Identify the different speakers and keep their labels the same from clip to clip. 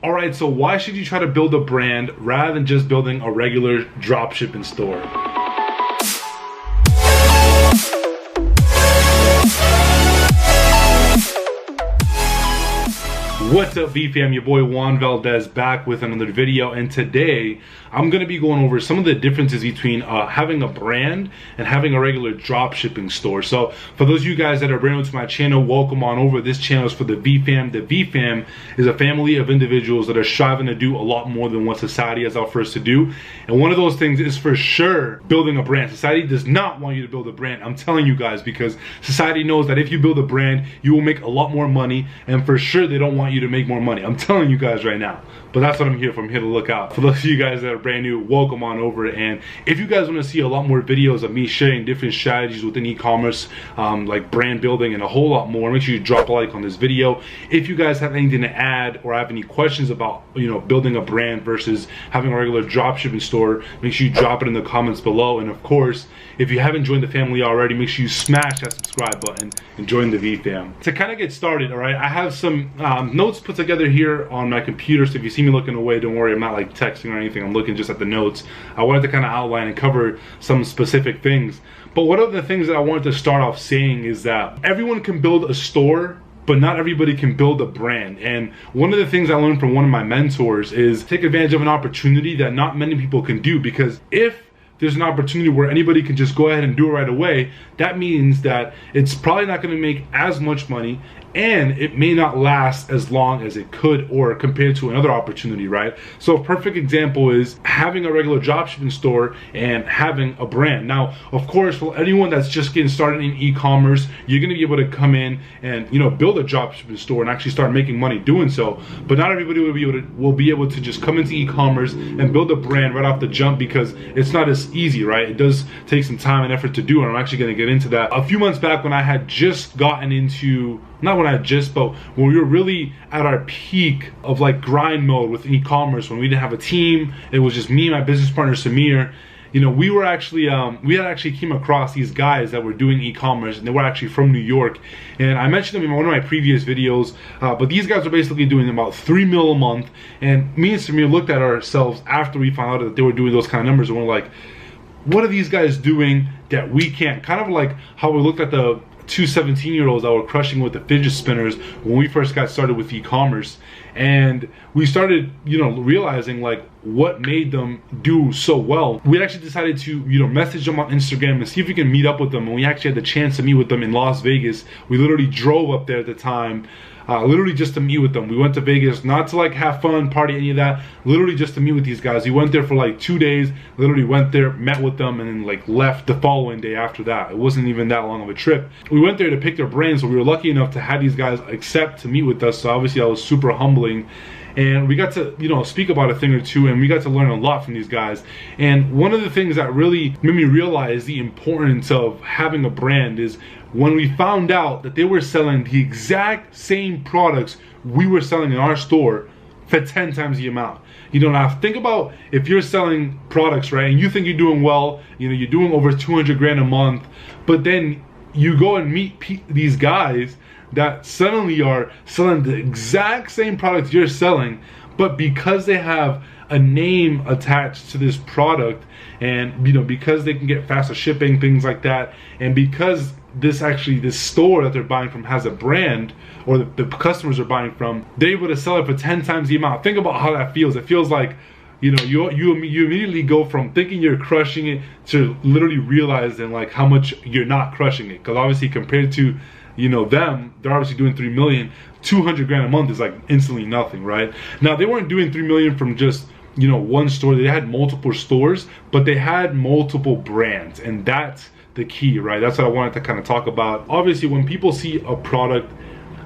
Speaker 1: Alright, so why should you try to build a brand rather than just building a regular dropshipping store? What's up, V-Fam? Your boy Juan Valdez back with another video, and today I'm going to be going over some of the differences between having a brand and having a regular drop shipping store. So for those of you guys that are brand new to my channel, welcome on over. This channel is for the V-Fam. The V-Fam is a family of individuals that are striving to do a lot more than what society has offered us to do, and one of those things is for sure building a brand. Society does not want you to build a brand, I'm telling you guys, because society knows that if you build a brand you will make a lot more money, and for sure they don't want you to make more money. I'm telling you guys right now. But that's what I'm here for. I'm here to look out. For those of you guys that are brand new, welcome on over. And if you guys want to see a lot more videos of me sharing different strategies within e-commerce, like brand building and a whole lot more, make sure you drop a like on this video. If you guys have anything to add or have any questions about, you know, building a brand versus having a regular dropshipping store, make sure you drop it in the comments below. And of course, if you haven't joined the family already, make sure you smash that subscribe button and join the V-Fam. To kind of get started, all right, I have some notes put together here on my computer, so if you see me looking away, don't worry, I'm not like texting or anything, I'm looking just at the notes. I wanted to kind of outline and cover some specific things. But one of the things that I wanted to start off saying is that everyone can build a store, but not everybody can build a brand. And one of the things I learned from one of my mentors is take advantage of an opportunity that not many people can do, because if there's an opportunity where anybody can just go ahead and do it right away, that means that it's probably not going to make as much money, and it may not last as long as it could or compared to another opportunity, right? So a perfect example is having a regular dropshipping store and having a brand. Now, of course, for anyone that's just getting started in e-commerce, you're going to be able to come in and, you know, build a dropshipping store and actually start making money doing so. But not everybody will be able to just come into e-commerce and build a brand right off the jump, because it's not as easy, right? It does take some time and effort to do, and I'm actually going to get into that. A few months back, when I had just gotten into, not when I just, but when we were really at our peak of like grind mode with e-commerce, when we didn't have a team, it was just me and my business partner Samir. You know, we were actually we had actually came across these guys that were doing e-commerce, and they were actually from New York, and I mentioned them in one of my previous videos, but these guys were basically doing about 3 mil a month, and me and Samir looked at ourselves after we found out that they were doing those kind of numbers, and we're like, what are these guys doing that we can't? Kind of like how we looked at the two 17-year-olds that were crushing with the fidget spinners when we first got started with e-commerce, and we started, you know, realizing like what made them do so well. We actually decided to, you know, message them on Instagram and see if we can meet up with them, and we actually had the chance to meet with them in Las Vegas. We literally drove up there at the time, literally just to meet with them. We went to Vegas not to like have fun, party, any of that, literally just to meet with these guys. We went there for like 2 days, literally went there, met with them, and then like left the following day after that. It wasn't even that long of a trip. We went there to pick their brains, so we were lucky enough to have these guys accept to meet with us, so obviously that was super humbling. And we got to, you know, speak about a thing or two, and we got to learn a lot from these guys. And one of the things that really made me realize the importance of having a brand is when we found out that they were selling the exact same products we were selling in our store for 10 times the amount. You know, now think about if you're selling products, right, and you think you're doing well, you know, you're doing over 200 grand a month, but then you go and meet these guys that suddenly are selling the exact same products you're selling, but because they have a name attached to this product, and, you know, because they can get faster shipping, things like that, and because this store that they're buying from has a brand, or the customers are buying from, they're able to sell it for 10 times the amount. Think about how that feels. It feels like, you know, you immediately go from thinking you're crushing it to literally realizing like how much you're not crushing it, because obviously compared to, you know, them, they're obviously doing 3 million. 200 grand a month is like instantly nothing, right? Now, they weren't doing 3 million from just, you know, one store. They had multiple stores, but they had multiple brands, and that's the key, right? That's what I wanted to kind of talk about. Obviously, when people see a product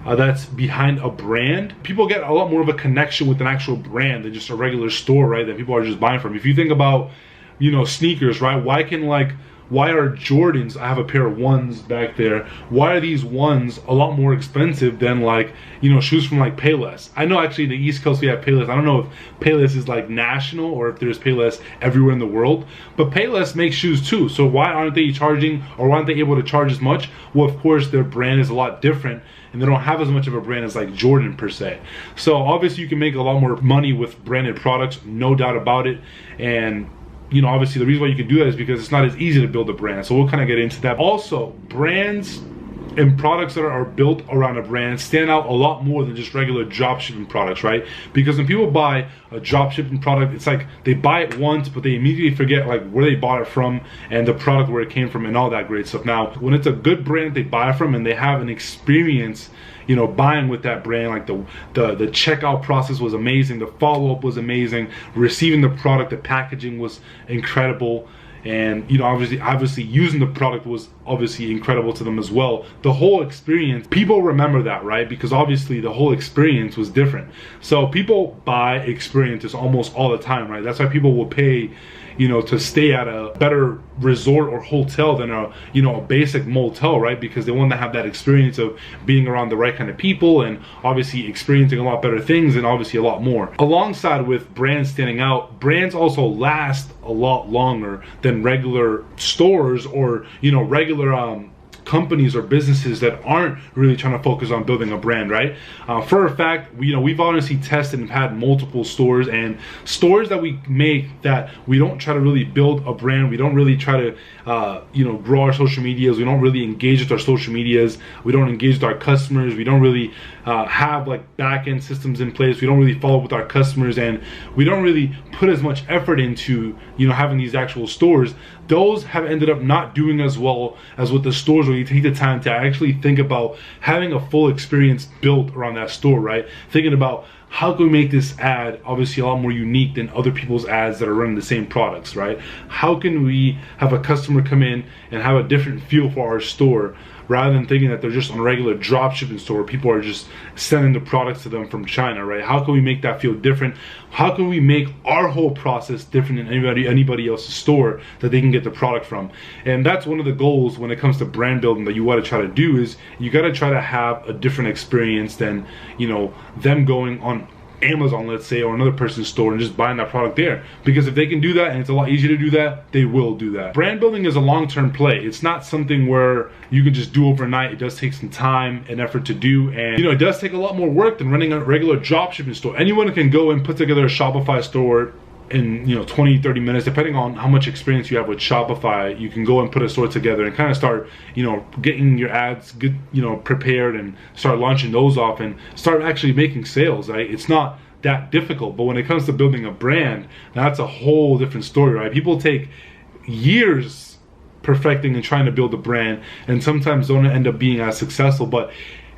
Speaker 1: that's behind a brand, people get a lot more of a connection with an actual brand than just a regular store, right, that people are just buying from. If you think about, you know, sneakers, right? Why can like why are Jordans, I have a pair of ones back there, why are these ones a lot more expensive than like, you know, shoes from like Payless? I know actually the East Coast we have Payless. I don't know if Payless is like national or if there's Payless everywhere in the world, but Payless makes shoes too. So why aren't they charging, or why aren't they able to charge as much? Well, of course their brand is a lot different, and they don't have as much of a brand as like Jordan per se. So obviously you can make a lot more money with branded products, no doubt about it. And you know, obviously the reason why you can do that is because it's not as easy to build a brand. So we'll kind of get into that. Also, brands and products that are built around a brand stand out a lot more than just regular dropshipping products, right? Because when people buy a dropshipping product, it's like they buy it once, but they immediately forget like where they bought it from and the product where it came from and all that great stuff. Now, when it's a good brand they buy from and they have an experience, you know, buying with that brand, like the checkout process was amazing, the follow-up was amazing, receiving the product, the packaging was incredible, and you know, obviously using the product was obviously incredible to them as well. The whole experience, people remember that, right? Because obviously the whole experience was different. So people buy experiences almost all the time, right? That's why people will pay, you know, to stay at a better resort or hotel than a, you know, a basic motel, right? Because they want to have that experience of being around the right kind of people and obviously experiencing a lot better things and obviously a lot more. Alongside with brands standing out, brands also last a lot longer than regular stores or, you know, regular companies or businesses that aren't really trying to focus on building a brand, right? For a fact, we've honestly tested and had multiple stores, and stores that we make that we don't try to really build a brand, we don't really try to you know, grow our social medias, we don't really engage with our social medias, we don't engage with our customers, we don't really have like back-end systems in place, we don't really follow up with our customers, and we don't really put as much effort into, you know, having these actual stores. Those have ended up not doing as well as with the stores where you take the time to actually think about having a full experience built around that store, right? Thinking about how can we make this ad obviously a lot more unique than other people's ads that are running the same products, right? How can we have a customer come in and have a different feel for our store, rather than thinking that they're just on a regular drop shipping store, people are just sending the products to them from China, right? How can we make that feel different? How can we make our whole process different than anybody else's store that they can get the product from? And that's one of the goals when it comes to brand building that you want to try to do, is you got to try to have a different experience than, you know, them going on Amazon, let's say, or another person's store and just buying that product there. Because if they can do that and it's a lot easier to do that, they will do that. Brand building is a long-term play. It's not something where you can just do overnight. It does take some time and effort to do, and you know, it does take a lot more work than running a regular dropshipping store. Anyone can go and put together a Shopify store in, you know, 20-30 minutes, depending on how much experience you have with Shopify. You can go and put a store together and kind of start, you know, getting your ads good, you know, prepared, and start launching those off and start actually making sales, right? It's not that difficult. But when it comes to building a brand, that's a whole different story, right? People take years perfecting and trying to build a brand, and sometimes don't end up being as successful, but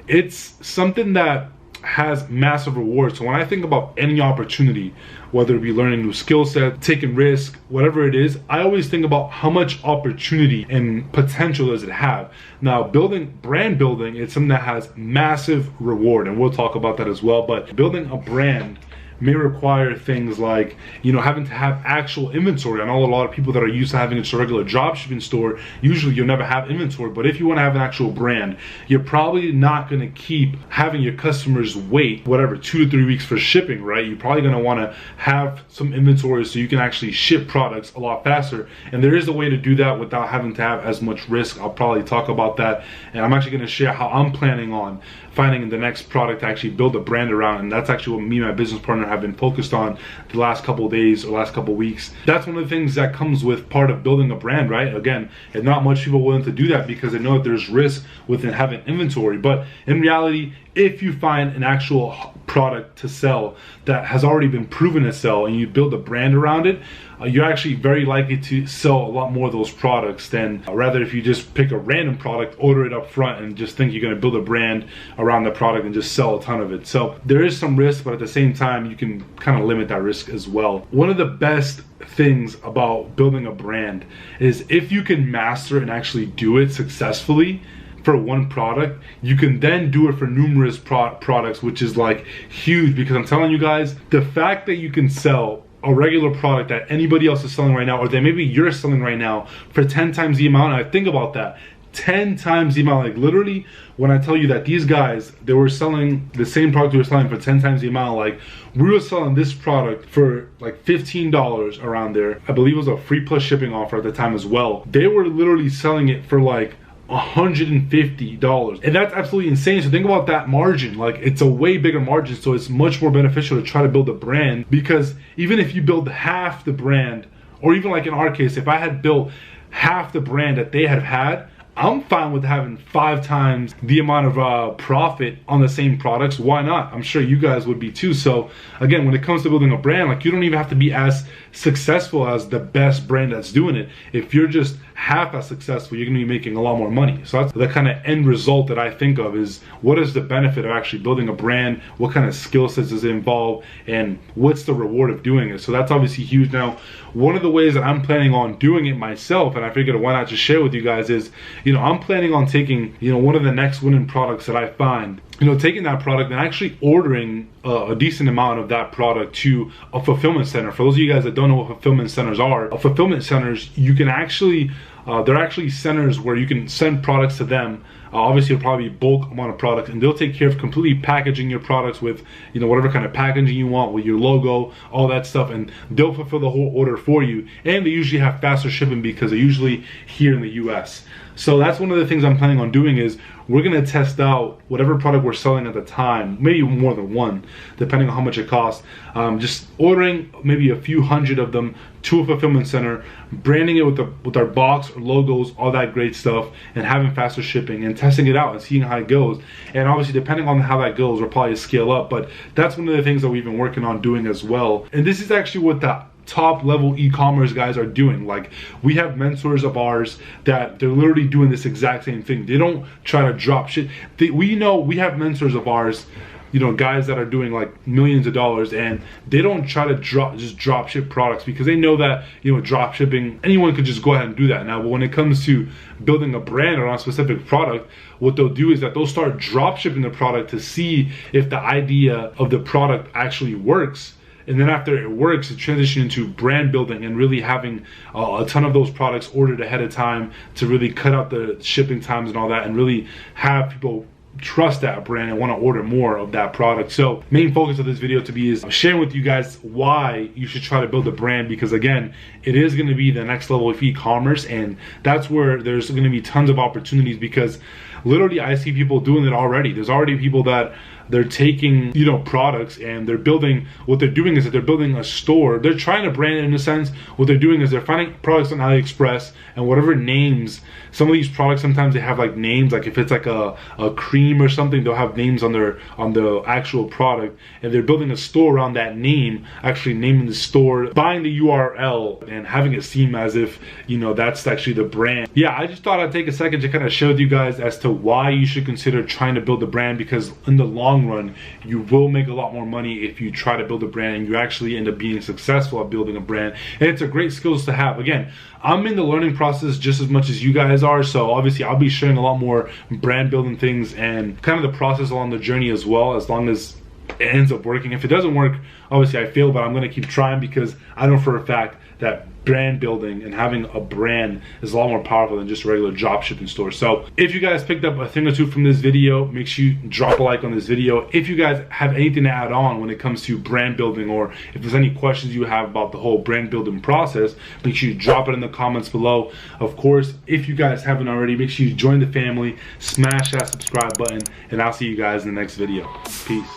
Speaker 1: it's something that has massive rewards. So when I think about any opportunity, whether it be learning new skill set, taking risk, whatever it is, I always think about how much opportunity and potential does it have. Now, brand building, it's something that has massive reward, and we'll talk about that as well. But building a brand may require things like, you know, having to have actual inventory. I know a lot of people that are used to having a regular dropshipping store, usually you'll never have inventory. But if you want to have an actual brand, you're probably not going to keep having your customers wait whatever 2 to 3 weeks for shipping, right? You're probably going to want to have some inventory so you can actually ship products a lot faster. And there is a way to do that without having to have as much risk. I'll probably talk about that, and I'm actually going to share how I'm planning on finding the next product to actually build a brand around. And that's actually what me and my business partner have been focused on the last couple of days or last couple of weeks. That's one of the things that comes with part of building a brand, right? Again, and not much people are willing to do that because they know that there's risk within having inventory. But in reality, if you find an actual product to sell that has already been proven to sell and you build a brand around it, you're actually very likely to sell a lot more of those products than rather if you just pick a random product, order it up front, and just think you're going to build a brand around the product and just sell a ton of it. So there is some risk, but at the same time, you can kind of limit that risk as well. One of the best things about building a brand is if you can master and actually do it successfully for one product, you can then do it for numerous products, which is like huge. Because I'm telling you guys, the fact that you can sell a regular product that anybody else is selling right now, or that maybe you're selling right now for 10 times the amount. And I think about that, 10 times the amount. Like literally, when I tell you that these guys, they were selling the same product we were selling for 10 times the amount. Like we were selling this product for like $15 around there. I believe it was a free plus shipping offer at the time as well. They were literally selling it for like $150, and that's absolutely insane. So think about that margin. Like it's a way bigger margin, so it's much more beneficial to try to build a brand, because even if you build half the brand, or even like in our case, if I had built half the brand that they have had, I'm fine with having 5 times the amount of profit on the same products. Why not? I'm sure you guys would be too. So again, when it comes to building a brand, like you don't even have to be as successful as the best brand that's doing it. If you're just half as successful, you're gonna be making a lot more money. So that's the kind of end result that I think of, is what is the benefit of actually building a brand? What kind of skill sets does it involve? And what's the reward of doing it? So that's obviously huge. Now, one of the ways that I'm planning on doing it myself, and I figured why not just share with you guys, is, you know, I'm planning on taking, you know, one of the next winning products that I find, you know, taking that product and actually ordering a decent amount of that product to a fulfillment center. For those of you guys that don't know what fulfillment centers are, fulfillment centers, you can actually, they're actually centers where you can send products to them. Obviously, it'll probably be bulk amount of products, and they'll take care of completely packaging your products with, you know, whatever kind of packaging you want, with your logo, all that stuff, and they'll fulfill the whole order for you. And they usually have faster shipping because they're usually here in the US. So that's one of the things I'm planning on doing, is we're gonna test out whatever product we're selling at the time, maybe more than one, depending on how much it costs. Just ordering maybe a few hundred of them to a fulfillment center, branding it with our box, logos, all that great stuff, and having faster shipping and testing it out and seeing how it goes. And obviously, depending on how that goes, we'll probably scale up. But that's one of the things that we've been working on doing as well. And this is actually what the top level e-commerce guys are doing. Like, we have mentors of ours that they're literally doing this exact same thing. They don't try to drop shit. We know we have mentors of ours, you know, guys that are doing like millions of dollars, and they don't try to drop ship products, because they know that, you know, drop shipping, anyone could just go ahead and do that now. But when it comes to building a brand around a specific product, what they'll do is that they'll start drop shipping the product to see if the idea of the product actually works. And then after it works, it transitions into brand building and really having a ton of those products ordered ahead of time to really cut out the shipping times and all that, and really have people trust that brand and want to order more of that product. So main focus of this video to be is sharing with you guys why you should try to build a brand, because again, it is going to be the next level of e-commerce, and that's where there's going to be tons of opportunities, because literally I see people doing it already. There's already people that they're taking, you know, products, and they're building, what they're doing is that they're building a store. They're trying to brand it in a sense. What they're doing is they're finding products on AliExpress, and whatever names, some of these products, sometimes they have like names, like if it's like a cream or something, they'll have names on the actual product, and they're building a store around that name, actually naming the store, buying the URL, and having it seem as if, you know, that's actually the brand. Yeah, I just thought I'd take a second to kind of show you guys as to why you should consider trying to build a brand, because in the long run, you will make a lot more money if you try to build a brand and you actually end up being successful at building a brand. And it's a great skills to have. Again, I'm in the learning process just as much as you guys are, so obviously I'll be sharing a lot more brand building things and kind of the process along the journey as well, as long as it ends up working. If it doesn't work, obviously I fail, but I'm going to keep trying, because I know for a fact that brand building and having a brand is a lot more powerful than just a regular drop shipping store. So if you guys picked up a thing or two from this video, make sure you drop a like on this video. If you guys have anything to add on when it comes to brand building, or if there's any questions you have about the whole brand building process, make sure you drop it in the comments below. Of course, if you guys haven't already, make sure you join the family, smash that subscribe button, and I'll see you guys in the next video. Peace.